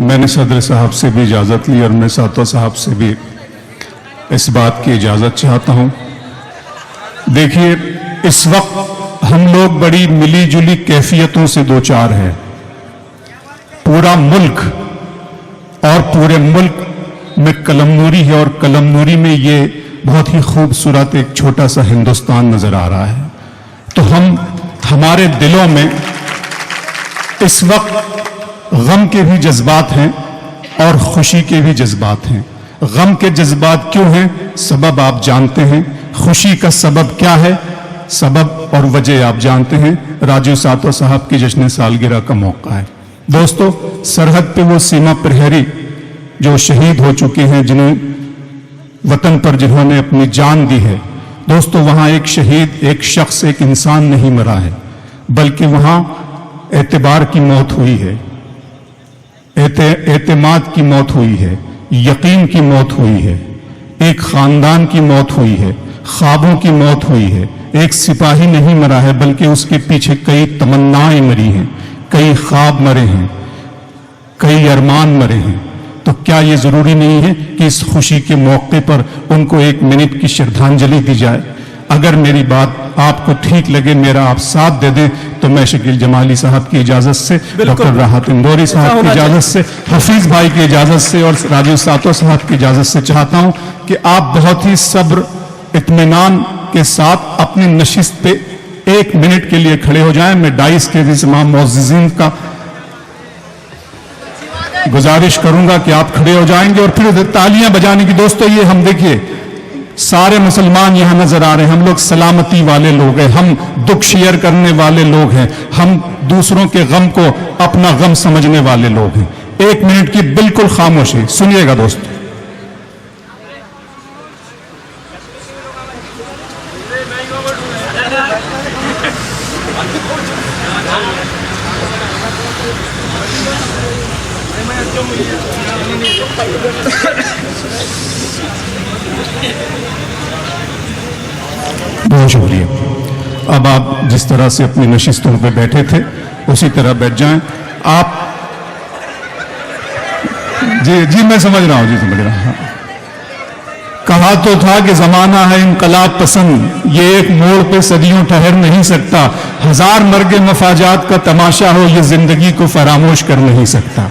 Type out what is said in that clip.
میں نے صدر صاحب سے بھی اجازت لی اور میں ساتو صاحب سے بھی اس بات کی اجازت چاہتا ہوں. دیکھیے اس وقت ہم لوگ بڑی ملی جلی کیفیتوں سے دوچار ہیں. پورا ملک اور پورے ملک میں قلم نوری ہے اور قلم نوری میں یہ بہت ہی خوبصورت ایک چھوٹا سا ہندوستان نظر آ رہا ہے. تو ہمارے دلوں میں اس وقت غم کے بھی جذبات ہیں اور خوشی کے بھی جذبات ہیں. غم کے جذبات کیوں ہیں؟ سبب آپ جانتے ہیں. خوشی کا سبب کیا ہے؟ سبب اور وجہ آپ جانتے ہیں. راجیو ساتو صاحب کی جشن سالگرہ کا موقع ہے. دوستو، سرحد پہ وہ سیما پرہری جو شہید ہو چکے ہیں، جنہیں وطن پر جنہوں نے اپنی جان دی ہے. دوستو، وہاں ایک شہید، ایک شخص، ایک انسان نہیں مرا ہے، بلکہ وہاں اعتبار کی موت ہوئی ہے، اعتماد کی موت ہوئی ہے، یقین کی موت ہوئی ہے، ایک خاندان کی موت ہوئی ہے، خوابوں کی موت ہوئی ہے. ایک سپاہی نہیں مرا ہے، بلکہ اس کے پیچھے کئی تمنائیں مری ہیں، کئی خواب مرے ہیں، کئی ارمان مرے ہیں. تو کیا یہ ضروری نہیں ہے کہ اس خوشی کے موقع پر ان کو ایک منٹ کی شردھانجلی دی جائے؟ اگر میری بات آپ کو ٹھیک لگے، میرا آپ ساتھ دے دیں، تو میں شکیل جمالی صاحب کی اجازت سے، ڈاکٹر راحت اندوری صاحب کی اجازت سے، حفیظ بھائی کی اجازت سے اور راجیو ساتو صاحب کی اجازت سے چاہتا ہوں کہ آپ بہت ہی صبر، اطمینان کے ساتھ اپنی نشست پہ ایک منٹ کے لیے کھڑے ہو جائیں. میں ڈائس کے تمام معززین کا گزارش کروں گا کہ آپ کھڑے ہو جائیں گے اور پھر تالیاں بجانے کی. دوستو، یہ ہم دیکھیے سارے مسلمان یہاں نظر آ رہے ہیں. ہم لوگ سلامتی والے لوگ ہیں، ہم دکھ شیئر کرنے والے لوگ ہیں، ہم دوسروں کے غم کو اپنا غم سمجھنے والے لوگ ہیں. ایک منٹ کی بالکل خاموشی سنیے گا دوستو. بہت شکریہ. اب آپ جس طرح سے اپنی نشستوں پہ بیٹھے تھے اسی طرح بیٹھ جائیں. آپ جی میں سمجھ رہا ہوں. کہا تو تھا کہ زمانہ ہے انقلاب پسند، یہ ایک موڑ پہ صدیوں ٹھہر نہیں سکتا. ہزار مرگ مفاجات کا تماشا ہو، یہ زندگی کو فراموش کر نہیں سکتا.